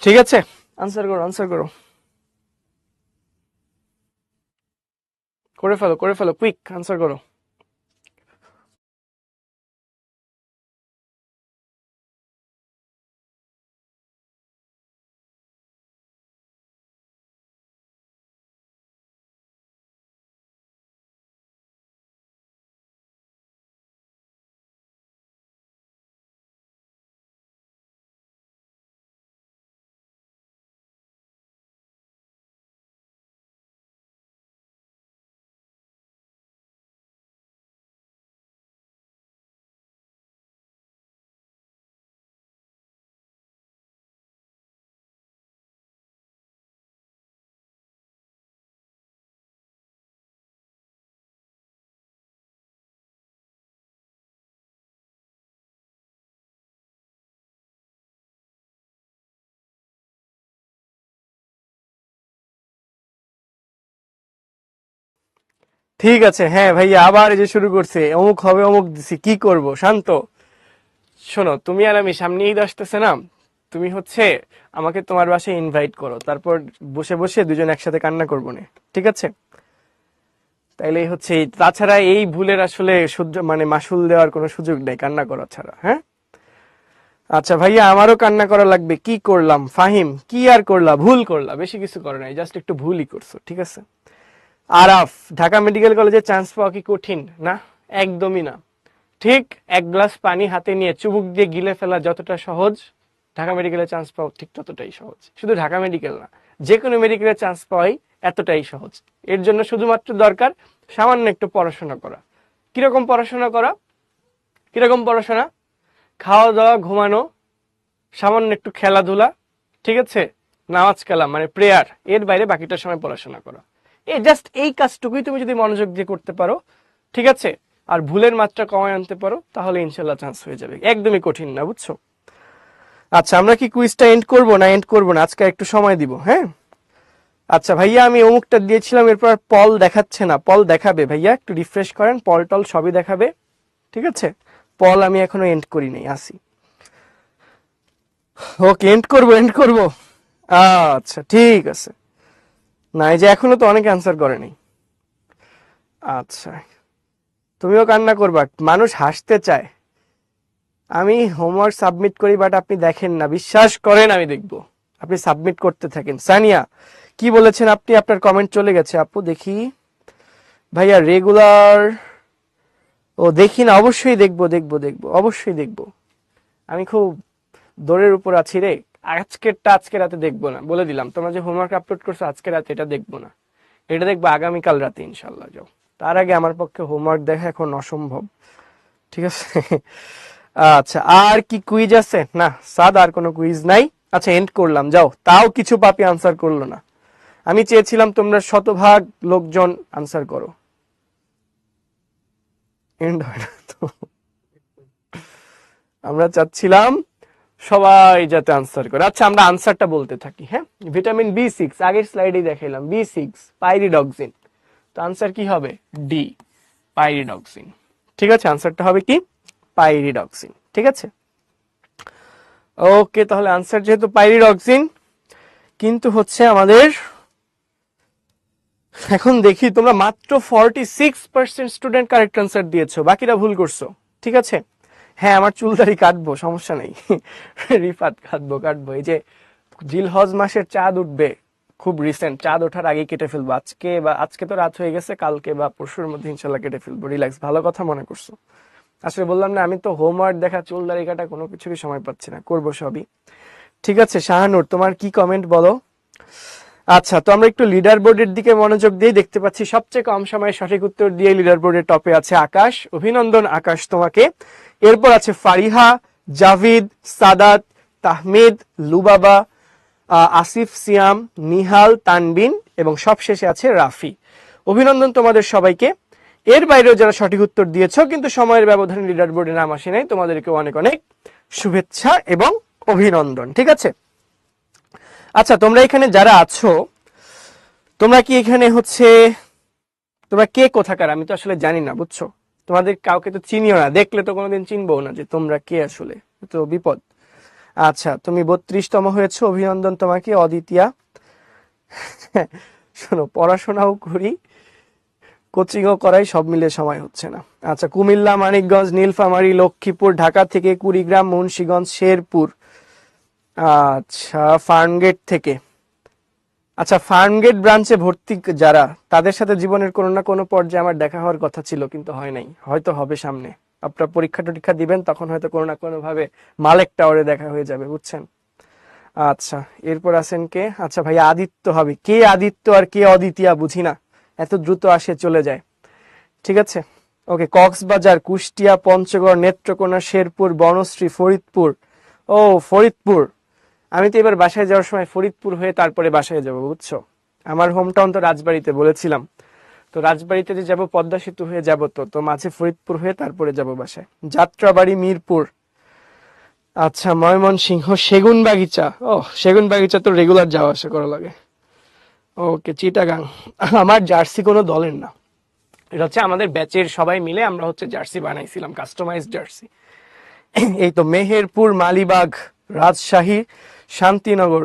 ঠিক আছে? আনসার করো, আনসার করো, করে ফেলো, কুইক আনসার করো। ঠিক আছে, হ্যাঁ ভাইয়া আবার এই যে শুরু করছে, অমুক হবে অমুক দিছি, কি করব? শান্ত। শোনো, তুমি আর আমি সামনে ঈদ আসতেছে না, তুমি হচ্ছে আমাকে তোমার বাসায় ইনভাইট করো, তারপর বসে বসে দুজন একসাথে কান্না করবো না, ঠিক আছে? তাইলেই হচ্ছে তাছাড়া এই ভুলের আসলে সহ্য মানে মাসুল দেওয়ার কোনো সুযোগ নেই কান্না করা ছাড়া, হ্যাঁ? আচ্ছা ভাইয়া, আমারও কান্না করা লাগবে, কি করলাম? ফাহিম, কি আর করলা? ভুল করলা, বেশি কিছু করো নাই, জাস্ট একটু ভুলই করছো, ঠিক আছে? আরাফ, ঢাকা মেডিকেল কলেজে চান্স পাওয়া কি কঠিন? না, একদমই না। ঠিক এক গ্লাস পানি হাতে নিয়ে চুবুক দিয়ে গিলে ফেলা যতটা সহজ, ঢাকা মেডিকেলে চান্স পাওয়া ঠিক ততটাই সহজ। শুধু ঢাকা মেডিকেল না, যে কোনো মেডিকেলে চান্স পাওয়াই এতটাই সহজ। এর জন্য শুধুমাত্র দরকার সামান্য একটু পড়াশোনা করা। কিরকম পড়াশোনা করা? কিরকম পড়াশোনা? খাওয়া দাওয়া, ঘুমানো, সামান্য একটু খেলাধুলা, ঠিক আছে, নামাজ কালাম মানে প্রেয়ার, এর বাইরে বাকিটা সময় পড়াশোনা করা। জাস্ট এই কাজটুকুই তুমি যদি মনোযোগ দিয়ে করতে পারো, ঠিক আছে, আর ভুলের মাত্রা কমায় আনতে পারো, তাহলে ইনশাল্লাহ চান্স হয়ে যাবে। একদমই কঠিন না, বুঝছো? আচ্ছা, আমরা কি কুইজটা এন্ড করবো না? এন্ড করবো না, আজকে একটু সময় দিব, হ্যাঁ? আচ্ছা ভাইয়া, আমি অমুকটা দিয়েছিলাম, এরপর পল দেখাচ্ছে না। পল দেখাবে ভাইয়া, একটু রিফ্রেশ করেন, পল টল সবই দেখাবে, ঠিক আছে? পল আমি এখনো এন্ড করি নাই, আসি। ওকে, এন্ড করবো, এন্ড করবো। আচ্ছা ঠিক আছে। না, এই যে এখনো তো অনেকে অ্যান্সার করে নাই। আচ্ছা, তুমিও কান্না করবা? মানুষ হাসতে চায়। আমি হোমওয়ার্ক সাবমিট করি, বাট আপনি দেখেন না, বিশ্বাস করেন আমি দেখবো। আপনি সাবমিট করতে থাকেন। সানিয়া, কি বলেছেন আপনি? আপনার কমেন্ট চলে গেছে আপু, দেখি। ভাইয়া রেগুলার, ও দেখি না, অবশ্যই দেখবো, দেখবো, দেখবো, অবশ্যই দেখবো। আমি খুব দৌড়ের উপর আছি রে। আজকেরটা আজকে রাতে দেখবো না, বলে দিলাম। তোমরা যে হোমওয়ার্ক আপলোড করছো আজকে রাতে, এটা দেখবো না, এটা দেখবো আগামীকাল রাতে ইনশাল্লাহ। যাও, তার আগে আমার পক্ষে হোমওয়ার্ক দেখা এখন অসম্ভব, ঠিক আছে? আচ্ছা, আর কি কুইজ আছে? না সাদ, আর কোনো কুইজ নাই। আচ্ছা, এন্ড করলাম, যাও। তাও কিছু পাপি আনসার করলো না। আমি চেয়েছিলাম তোমরা শতভাগ লোকজন আনসার করো। এন্ড হয় না তো। আমরা চাচ্ছিলাম সবাই যাতে আনসার করে। আচ্ছা, আমরা আনসারটা বলতে থাকি, হ্যাঁ? ভিটামিন B6, আগের স্লাইডেই দেখাইলাম, B6 পাইরিডক্সিন। তো আনসার কি হবে? D, pyridoxine. ঠিক আছে, আনসারটা হবে কি? পাইরিডক্সিন, ঠিক আছে? ওকে, তাহলে আনসার যেহেতু পাইরিডক্সিন, কিন্তু হচ্ছে আমাদের এখন দেখি তোমরা মাত্র 46% স্টুডেন্ট কারেক্ট আনসার দিয়েছো, বাকিরা ভুল করছো, ঠিক আছে? হ্যাঁ, আমার চুল দাড়ি কাটবো, সমস্যা নেই। রিফাত, কাটবো কাটবো। এই যে জিলহজ মাসের চাঁদ উঠবে, খুব রিসেন্ট, চাঁদ ওঠার আগে কেটে ফেলবো আজকে, বা আজকে তো রাত হয়ে গেছে, কালকে বা পরশুর মধ্যে ইনশাল্লাহ কেটে ফেলবো। রিল্যাক্স, ভালো কথা মনে করছো। আসলে বললাম না, আমি তো হোমওয়ার্ক দেখা, চুল দাড়ি কাটা, কোনো কিছুরই সময় পাচ্ছি না, করবো সবই। ঠিক আছে শাহানুর, তোমার কি কমেন্ট বলো? আচ্ছা, তো আমরা একটু লিডার বোর্ডের দিকে মনোযোগ দিয়ে দেখতে পাচ্ছি সবচেয়ে কম সময়ে সঠিক উত্তর দিয়ে লিডার বোর্ডের টপে আছে আকাশ। অভিনন্দন আকাশ তোমাকে। এরপর আছে ফারিহা, জাভিদ, সাদাত, তাহমিদ, লুবাবা, আসিফ, সিয়াম, নিহাল, তানবিন এবং সবশেষে আছে রাফি। অভিনন্দন তোমাদের সবাইকে। এর বাইরেও যারা সঠিক উত্তর দিয়েছো কিন্তু সময়ের ব্যবধানে লিডার বোর্ডে নাম আসে নাই, তোমাদেরকে অনেক অনেক শুভেচ্ছা এবং অভিনন্দন, ঠিক আছে? আচ্ছা, তোমরা এখানে যারা আছো, তোমরা কি এখানে হচ্ছে, তোমরা কে কোথাকার আমি তো আসলে জানি না, বুঝছো? তোমাদের কাউকে তো চিনিও না, দেখলে তো কোনোদিন চিনবো না যে তোমরা কে আসলে, তো বিপদ। আচ্ছা, তুমি 32তম হয়েছো, অভিনন্দন তোমাকে অদিতিয়া। শোনো, পড়াশোনাও করি, কোচিংও করাই, সব মিলে সময় হচ্ছে না। আচ্ছা, কুমিল্লা, মানিকগঞ্জ, নীলফামারী, লক্ষ্মীপুর, ঢাকা থেকে কুড়িগ্রাম, মুন্সিগঞ্জ, শেরপুর, আচ্ছা ফার্মগেট থেকে। আচ্ছা, ফার্মগেট ব্রাঞ্চে ভর্তি যারা, তাদের সাথে জীবনের কোনো না কোনো পর্যায়ে আমার দেখা হওয়ার কথা ছিল, কিন্তু হয় নাই, হয়তো হবে সামনে। আপনার পরীক্ষা টরীক্ষা দিবেন, তখন হয়তো কোনো না কোনো ভাবে মালেক টাওয়ারে দেখা হয়ে যাবে, বুঝছেন? আচ্ছা, এরপর আছেন কে? আচ্ছা ভাই, আদিত্য হবে। কে আদিত্য আর কে অদিতিয়া বুঝি না, এত দ্রুত আসে চলে যায়, ঠিক আছে? ওকে, কক্সবাজার, কুষ্টিয়া, পঞ্চগড়, নেত্রকোনা, শেরপুর, বনশ্রী, ফরিদপুর। ও ফরিদপুর, আমি তো এবার বাসায় যাওয়ার সময় ফরিদপুর হয়ে তারপরে বাসায় যাব, বুঝছো? আমার হোম টাউন তো রাজবাড়িতে, বলেছিলাম তো, রাজবাড়িতে যে যাব পদ্মা সেতু হয়ে যাব, তো তো মাঝে ফরিদপুর হয়ে তারপরে যাব বাসায়। যাত্রাবাড়ি, মিরপুর। আচ্ছা, ময়মনসিংহ, সেগুন বাগিচা। ও, সেগুন বাগিচা তো রেগুলার যাওয়া আসা করা লাগে। ওকে, চিটাগাং। আমার জার্সি কোনো দলের না, এটা হচ্ছে আমাদের ব্যাচের সবাই মিলে আমরা হচ্ছে জার্সি বানাইছিলাম, কাস্টমাইজ জার্সি। এই তো মেহেরপুর, মালিবাগ, রাজশাহী, শান্তিনগর।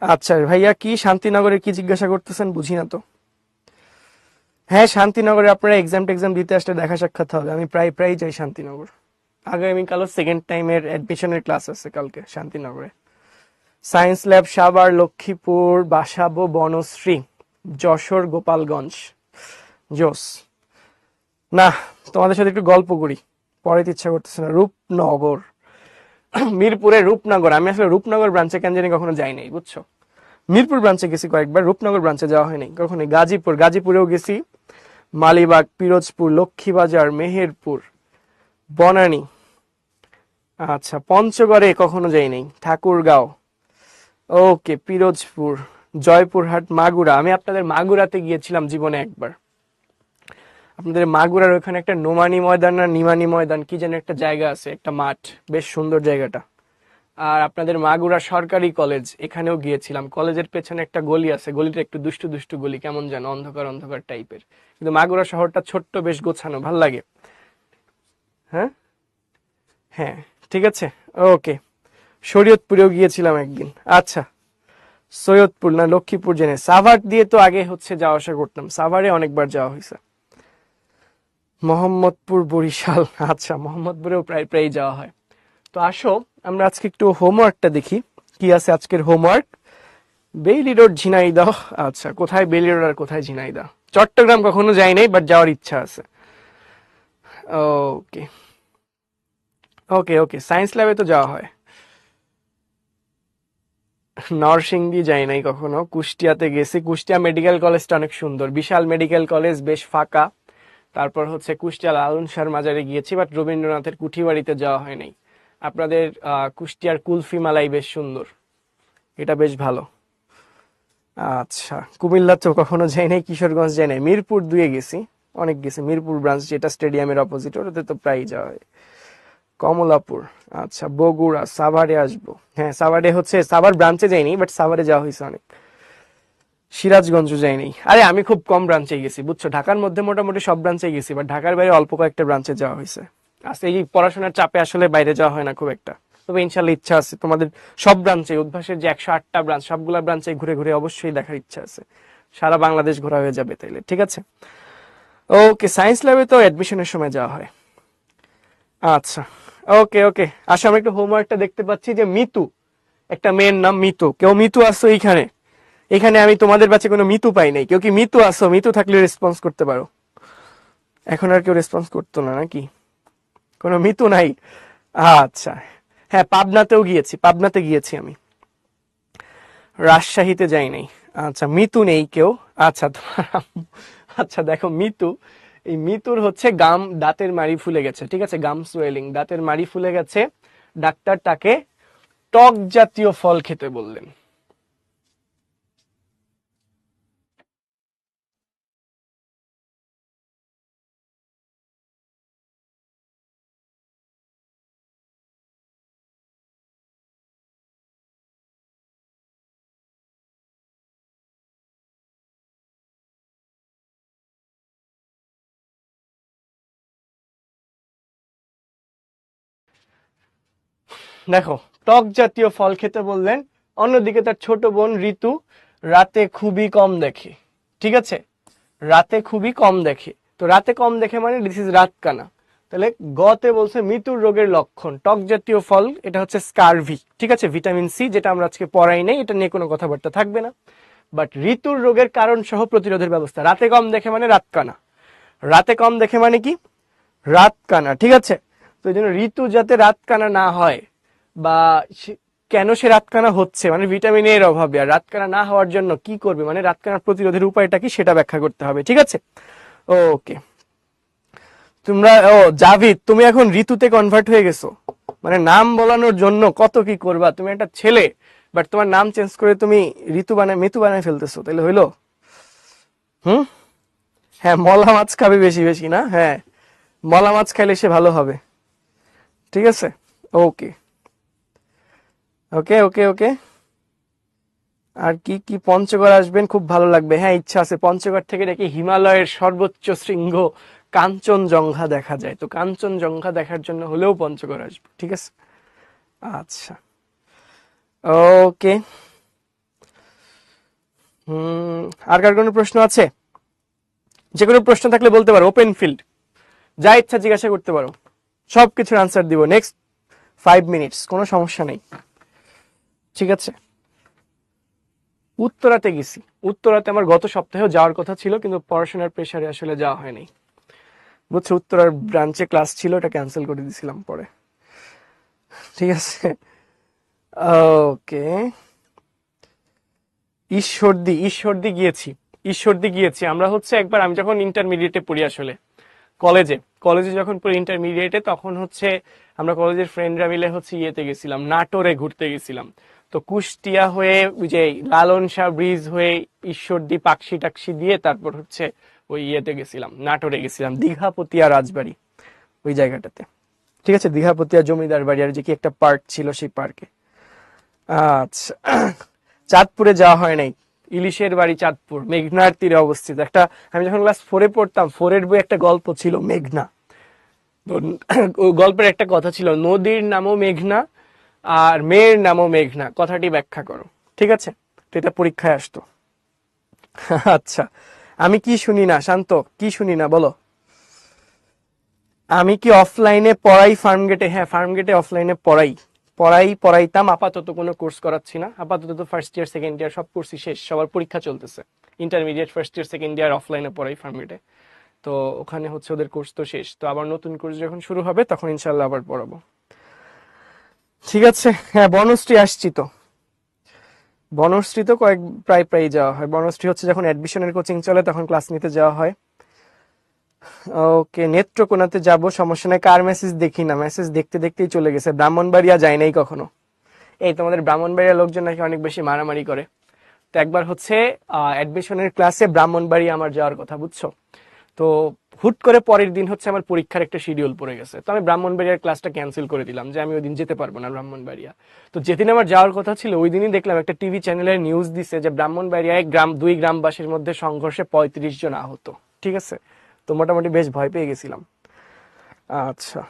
আচ্ছা ভাইয়া, কি শান্তিনগরে কি জিজ্ঞাসা করতেছেন বুঝি না তো। হ্যাঁ, শান্তিনগরে আপনারা এক্সাম দিতে আসলে দেখা সাক্ষাৎ হবে। আমি প্রায় প্রায় যাই শান্তিনগর। আগামীকালও সেকেন্ড টাইমের অ্যাডমিশনের ক্লাস আছে কালকে শান্তিনগরে। সায়েন্স ল্যাব সাভার, লক্ষ্মীপুর, বাসাবো, বনশ্রী, যশোর, গোপালগঞ্জ। জোস। না, তোমাদের সাথে একটু গল্প করি, পড়াইতে ইচ্ছা করতেছে না। রূপনগর, মিরপুরে রূপনগর। আমি আসলে রূপনগর ব্রাঞ্চে কেন জানি কখনো যাই নাই, বুঝছো। মিরপুর ব্রাঞ্চে গেছি কয়েকবার, রূপনগর ব্রাঞ্চে যাওয়া হয়নি কখনো। গাজীপুরেও গেছি, মালিবাগ, পিরোজপুর, লক্ষ্মীবাজার, মেহেরপুর, বনানী। আচ্ছা, পঞ্চগড়ে কখনো যাই নাই, ঠাকুরগাঁও। ওকে, পিরোজপুর, জয়পুরহাট, মাগুরা। আমি আপনাদের মাগুরাতে গিয়েছিলাম জীবনে একবার। আপনাদের মাগুরার ওখানে একটা নোমানি ময়দান না নিমানি ময়দান কি যেন একটা জায়গা আছে, একটা মাঠ, বেশ সুন্দর জায়গাটা। আর আপনাদের মাগুরা সরকারি কলেজ, এখানেও গিয়েছিলাম। কলেজের পেছনে একটা গলি আছে, গলিটা একটু দুষ্টু দুষ্টু গলি, কেমন যেন অন্ধকার অন্ধকার টাইপের, কিন্তু মাগুরা শহরটা ছোট্ট, বেশ গোছানো, ভাল লাগে। হ্যাঁ হ্যাঁ, ঠিক আছে। ওকে, শরীয়তপুরেও গিয়েছিলাম একদিন। আচ্ছা, সৈয়দপুর না লক্ষ্মীপুর জেনে, সাভার দিয়ে তো আগে হচ্ছে যাওয়া আসা করতাম, সাভারে অনেকবার যাওয়া হয়েছে। মোহাম্মদপুর, বরিশাল। আচ্ছা, মোহাম্মদপুরেও প্রায় প্রায় যাওয়া হয়। তো আসো আমরা আজকে একটু হোমওয়ার্কটা দেখি, কি আছে আজকের হোমওয়ার্ক। Bailey road, Jhenaidah. আচ্ছা, কোথায় বেইলি রোড আর কোথায় ঝিনাইদহ? চট্টগ্রাম কখনো যাই নাই, বাট যাওয়ার ইচ্ছা আছে। ওকে ওকে ওকে, সায়েন্স ল্যাবে তো যাওয়া হয়। নরসিংদী যাই নাই কখনো। কুষ্টিয়াতে গেছি, কুষ্টিয়া মেডিকেল কলেজটা অনেক সুন্দর, বিশাল মেডিকেল কলেজ, বেশ ফাঁকা। তারপর হচ্ছে কুষ্টিয়া লালন শাহর মাজারে গিয়েছি, বাট রবীন্দ্রনাথের কুঠি বাড়িতে যাওয়া হয় নাই। আপনাদের কুষ্টিয়ার কুলফি মালাই বেশ সুন্দর, এটা বেশ ভালো। আচ্ছা, কুমিল্লা তো কখনো যাই নাই, কিশোরগঞ্জ যাই নাই, মিরপুর 2-এ গেছি, অনেক গেছি। মিরপুর ব্রাঞ্চ যেটা স্টেডিয়ামের অপোজিট, ওটাতে তো প্রায় যাওয়া হয়। কমলাপুর। আচ্ছা, বগুড়া, সাভারে আসবো। হ্যাঁ, সাভারে হচ্ছে, সাভার ব্রাঞ্চে যাইনি, বাট সাভারে যাওয়া হয়েছে অনেক। সিরাজগঞ্জ যাইনি। আরে আমি খুব কম ব্রাঞ্চে গেছি, বুঝছো। ঢাকার মধ্যে মোটামুটি সব ব্রাঞ্চে গেছি, বাট ঢাকার বাইরে অল্প কয়েকটা ব্রাঞ্চে যাওয়া হয়েছে। আচ্ছা, এই পড়াশোনার চাপে আসলে বাইরে যাওয়া হয় না খুব একটা। তবে ইনশাল্লাহ ইচ্ছা আছে তোমাদের সব ব্রাঞ্চে, উদ্ভাসের যে 108টা ব্রাঞ্চ, সবগুলা ব্রাঞ্চে ঘুরে ঘুরে অবশ্যই দেখার ইচ্ছা আছে। সারা বাংলাদেশ ঘোরা হয়ে যাবে তাইলে, ঠিক আছে। ওকে, সায়েন্স ল্যাবে তো অ্যাডমিশনের সময় যাওয়া হয়। আচ্ছা, ওকে ওকে। আসো আমরা একটু হোমওয়ার্কটা দেখতে পাচ্ছি যে মিতু, একটা মেয়ের নাম মিতু। কেউ মিতু আসো এইখানে? এখানে আমি তোমাদের কাছে কোনো মিতু পাই নাই। কেউ কি মিতু আসো? মিতু থাকলে রেসপন্স করতে পারো। এখন আর কেউ রেসপন্স করতো না নাকি? কোনো মিতু নাই? আচ্ছা, হ্যাঁ, পাবনাতেও গিয়েছি, পাবনাতে গিয়েছি আমি। রাজশাহীতে যাই নাই। আচ্ছা, মিতু নেই কেউ। আচ্ছা, আচ্ছা দেখো মিতু, এই মিতুর হচ্ছে গাম, দাঁতের মাড়ি ফুলে গেছে, ঠিক আছে, গাম সোয়েলিং, দাঁতের মাড়ি ফুলে গেছে। ডাক্তার তাকে টক জাতীয় ফল খেতে বললেন। দেখো, টক জাতীয় ফল খেতে বললেন। অন্যদিকে তার ছোট বোন ঋতু রাতে খুবই কম দেখে, ঠিক আছে, রাতে খুবই কম দেখে। তো রাতে কম দেখে মানে দিস ইজ রাত কানা। তাহলে গতে বলছে মৃত্যুর রোগের লক্ষণ টক জাতীয় ফল, এটা হচ্ছে স্কারভি, ঠিক আছে, ভিটামিন সি, যেটা আমরা আজকে পড়াই নাই, এটা নিয়ে কোনো কথাবার্তা থাকবে না। বাট ঋতুর রোগের কারণ সহ প্রতিরোধের ব্যবস্থা, রাতে কম দেখে মানে রাত কানা, রাতে কম দেখে মানে কি, রাত কানা, ঠিক আছে। তো এই জন্য ঋতু যাতে রাত কানা না হয়, বা কেন সে রাতকানা হচ্ছে, মানে ভিটামিন এর অভাবে, আর রাতকানা না হওয়ার জন্য কি করবে, মানে রাতকানা প্রতিরোধের উপায়টা কি সেটা ব্যাখ্যা করতে হবে, ঠিক আছে। ওকে, তোমরা, ও জাভিদ, তুমি এখন ঋতুতে কনভার্ট হয়ে গেছো, মানে নাম বলানোর জন্য কত কি করবা। তুমি একটা ছেলে, বাট তোমার নাম চেঞ্জ করে তুমি ঋতু বানায় মিতু বানায় ফেলতেছো, তাহলে হইলো? হুম। হ্যাঁ, মলা মাছ খাবে বেশি বেশি না, হ্যাঁ, মলা মাছ খাইলে সে ভালো হবে, ঠিক আছে। ওকে ওকে ওকে ওকে। আর কি কি পঞ্চগড় আসবেন, খুব ভালো লাগবে। হ্যাঁ, ইচ্ছা আছে। পঞ্চগড় থেকে নাকি হিমালয়ের সর্বোচ্চ শৃঙ্গ কাঞ্চনজঙ্ঘা দেখা যায়, তো কাঞ্চনজঙ্ঘা দেখার জন্য হলেও পঞ্চগড় আসবো, ঠিক আছে। আচ্ছা, ওকে। আর কার কোনো প্রশ্ন আছে? যে কোনো প্রশ্ন থাকলে বলতে পারো, ওপেন ফিল্ড, যা ইচ্ছা জিজ্ঞাসা করতে পারো, সবকিছুর আনসার দিব নেক্সট 5 মিনিটস, কোনো সমস্যা নেই, ঠিক আছে। উত্তরাতে গেছি, উত্তরাতে আমার গত সপ্তাহেও যাওয়ার কথা ছিল, কিন্তু পড়াশোনার প্রেশারে আসলে যাওয়া হয়নি, বুঝছো। উত্তরার ব্রাঞ্চে ক্লাস ছিল, এটা ক্যান্সেল করে দিয়েছিলাম পরে, ঠিক আছে। ওকে, ঈশ্বরদী গিয়েছি, ঈশ্বরদী গিয়েছি আমরা হচ্ছে একবার, আমি যখন ইন্টারমিডিয়েটে পড়ি আসলে, কলেজে কলেজে যখন পড়ি ইন্টারমিডিয়েটে, তখন হচ্ছে আমরা কলেজের ফ্রেন্ডরা মিলে হচ্ছে ইয়েতে গেছিলাম, নাটোরে ঘুরতে গেছিলাম। তো কুষ্টিয়া হয়ে ওই যে লালন শাহ ব্রিজ হয়ে ঈশ্বরদী পাকশি টাকশি দিয়ে তারপর হচ্ছে ওই ইয়েতে গেছিলাম, নাটোরে গেছিলাম, দীঘাপতিয়া রাজবাড়ি ওই জায়গাটাতে, ঠিক আছে। দীঘাপতিয়া জমিদার বাড়ি আর যে কি একটা পার্ক ছিল, সেই পার্কে। আচ্ছা, চাঁদপুরে যাওয়া হয় নাই। ইলিশের বাড়ি চাঁদপুর, মেঘনার তীরে অবস্থিত। একটা, আমি যখন ক্লাস 4-এ পড়তাম, 4-এর বই একটা গল্প ছিল মেঘনা। তো ওই গল্পের একটা কথা ছিল, নদীর নামও মেঘনা আর মেয়ের নামও মেঘনা, কথাটি ব্যাখ্যা করো, ঠিক আছে। তো এটা পরীক্ষায় আসতো। আচ্ছা, আমি কি শুনি না, শান্ত, কি শুনি না বলো। আমি কি অফলাইনে পড়াই ফার্মগেটে? হ্যাঁ, ফার্মগেটে অফলাইনে পড়াইতাম। আপাতত কোনো কোর্স করাচ্ছি না, আপাতত তো ফার্স্ট ইয়ার সেকেন্ড ইয়ার সব কোর্সই শেষ, সবার পরীক্ষা চলতেছে। Intermediate first year second year অফলাইনে পড়াই ফার্মগেটে। তো ওখানে হচ্ছে ওদের কোর্স তো শেষ, তো আবার নতুন কোর্স যখন শুরু হবে তখন ইনশাল্লাহ আবার পড়াবো, ঠিক আছে। হ্যাঁ, বনশ্রী আসছি তো, বনশ্রী তো প্রায় যাওয়া হয়। বনশ্রী হচ্ছে যখন অ্যাডমিশনের কোচিং চলে তখন ক্লাস নিতে যাওয়া হয়। ওকে, নেত্রকোনাতে যাব, সমস্যা নাই। কার মেসেজ দেখি না, মেসেজ দেখতে দেখতেই চলে গেছে। ব্রাহ্মণবাড়িয়া যায় নাই কখনো। এই তোমাদের ব্রাহ্মণবাড়িয়া লোকজন নাকি অনেক বেশি মারামারি করে, তো একবার হচ্ছে অ্যাডমিশনের ক্লাসে ব্রাহ্মণবাড়িয়া আমার যাওয়ার কথা, বুঝছো। তো হুট করে পরের দিন হচ্ছে আমার পরীক্ষার একটা শিডিউল পড়ে গেছে, তো আমি ব্রাহ্মণবাড়িয়ার ক্লাসটা ক্যান্সেল করে দিলাম, যে আমি ওই দিন যেতে পারবো না ব্রাহ্মণবাড়িয়া। তো যেদিন আমার যাওয়ার কথা ছিল ওই দিনই দেখলাম একটা টিভি চ্যানেলের নিউজ দিছে যে ব্রাহ্মণবাড়িয়ায় দুই গ্রামবাসীর মধ্যে সংঘর্ষে 35 জন আহত, ঠিক আছে। তো মোটামুটি বেশ ভয় পেয়ে গেছিলাম। আচ্ছা,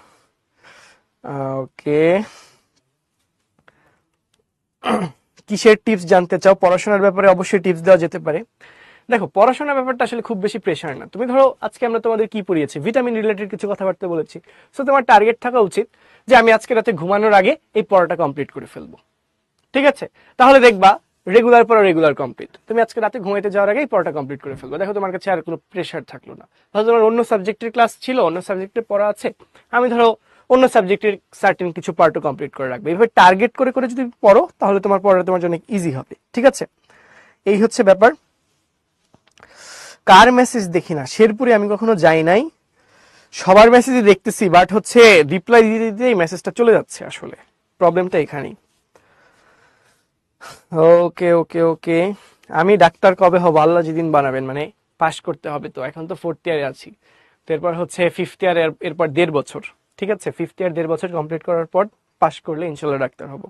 ওকে। কিসের টিপস জানতে চাও? পড়াশোনার ব্যাপারে অবশ্যই টিপস দেওয়া যেতে পারে। দেখো, পড়াশোনার ব্যাপারটা আসলে খুব বেশি প্রেশার না। তুমি ধরো আজকে আমরা তোমাদের কি পড়িয়েছি, ভিটামিন রিলেটেড কিছু কথাবার্তা বলেছি, সো তোমার টার্গেট থাকা উচিত যে আমি আজকে রাতে ঘুমানোর আগে এই পড়াটা কমপ্লিট করে ফেলবো, ঠিক আছে। তাহলে দেখবা রেগুলার পড়া রেগুলার কমপ্লিট, তুমি আজকে রাতে ঘুমাইতে যাওয়ার আগে এই পড়াটা কমপ্লিট করে ফেলবো, দেখো তোমার কাছে আর কোনো প্রেশার থাকলো না। হয়তো তোমার অন্য সাবজেক্টের ক্লাস ছিল, অন্য সাবজেক্টের পড়া আছে, আমি ধরো অন্য সাবজেক্টের সার্টেন কিছু পার্টও কমপ্লিট করে রাখবে। এইভাবে টার্গেট করে করে যদি পড়ো তাহলে তোমার পড়াটা তোমার জন্য ইজি হবে, ঠিক আছে। এই হচ্ছে ব্যাপার। কার মেসেজ দেখি না? শেরপুরে আমি কখনো যাই নাই, সবার মেসেজই দেখতেছি, বাট হচ্ছে রিপ্লাই দিতে দিতে এই মেসেজটা চলে যাচ্ছে, আসলে প্রবলেমটা এখানেই। ওকে ওকে ওকে, আমি ডাক্তার কবে হব? আল্লাহ যেদিন বানাবেন, মানে পাশ করতে হবে তো, এখন তো 4th ইয়ারে আছি, তো এরপর হচ্ছে 5th ইয়ার, এরপর 1.5 বছর, ঠিক আছে। 5th ইয়ার 1.5 বছর কমপ্লিট করার পর পাশ করলে ইনশাল্লাহ ডাক্তার হব।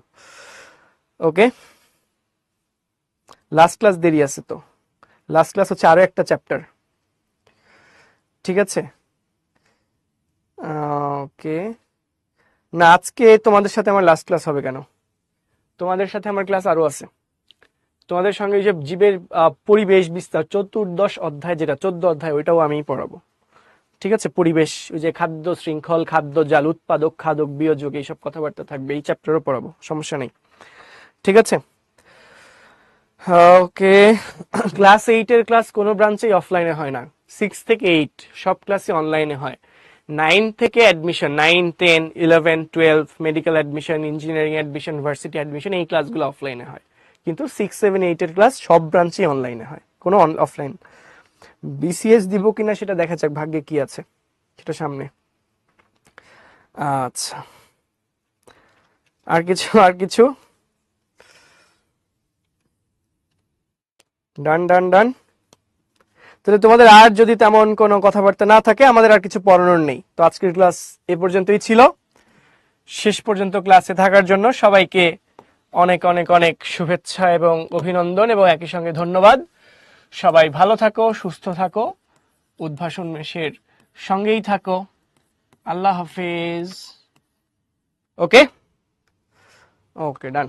ওকে, লাস্ট ক্লাস দেরি আছে তো, লাস্ট ক্লাস হচ্ছে আরো একটা চ্যাপ্টার, ঠিক আছে। ওকে, না আজকে তোমাদের সাথে আমার লাস্ট ক্লাস হবে কেন? তোমাদের সাথে আমার ক্লাস আরো আছে। তোমাদের সঙ্গে ওই যে জীবের পরিবেশ বিস্তার 14 অধ্যায়, যেটা 14 অধ্যায়, ওইটাও আমি পড়াবো, ঠিক আছে। পরিবেশ, ওই যে খাদ্য শৃঙ্খল, খাদ্য জাল, উৎপাদক, খাদক, বিয়োজক, এইসব কথাবার্তা থাকবে, এই চ্যাপ্টারও পড়াবো, সমস্যা নেই, ঠিক আছে। ওকে, ক্লাস 8-এর ক্লাস কোনো ব্রাঞ্চেই অফলাইনে হয় না, 6 থেকে 8 সব ক্লাসই অনলাইনে হয়। 9 থেকে admission, 9, 10, 11, 12 medical admission, engineering admission, varsity admission, এই ক্লাসগুলো অফলাইনে হয়। কিন্তু 6, 7, 8-এর ক্লাস সব ব্রাঞ্চেই অনলাইনে হয়, কোনো অফলাইন। বিসিএস দিব কিনা সেটা দেখা যাক, ভাগ্যে কি আছে সেটা সামনে। আচ্ছা, আর কিছু ডান ডান ডান। তাহলে তোমাদের আর যদি তেমন কোনো কথাবার্তা না থাকে, আমাদের আর কিছু পড়ানোর নেই, তো আজকের ক্লাস এ পর্যন্তই ছিল। শেষ পর্যন্ত ক্লাসে থাকার জন্য সবাইকে অনেক অনেক অনেক শুভেচ্ছা এবং অভিনন্দন এবং একই সঙ্গে ধন্যবাদ। সবাই ভালো থাকো, সুস্থ থাকো, উদ্ভাসন মেশের সঙ্গেই থাকো। আল্লাহ হাফিজ। ওকে ওকে, ডান।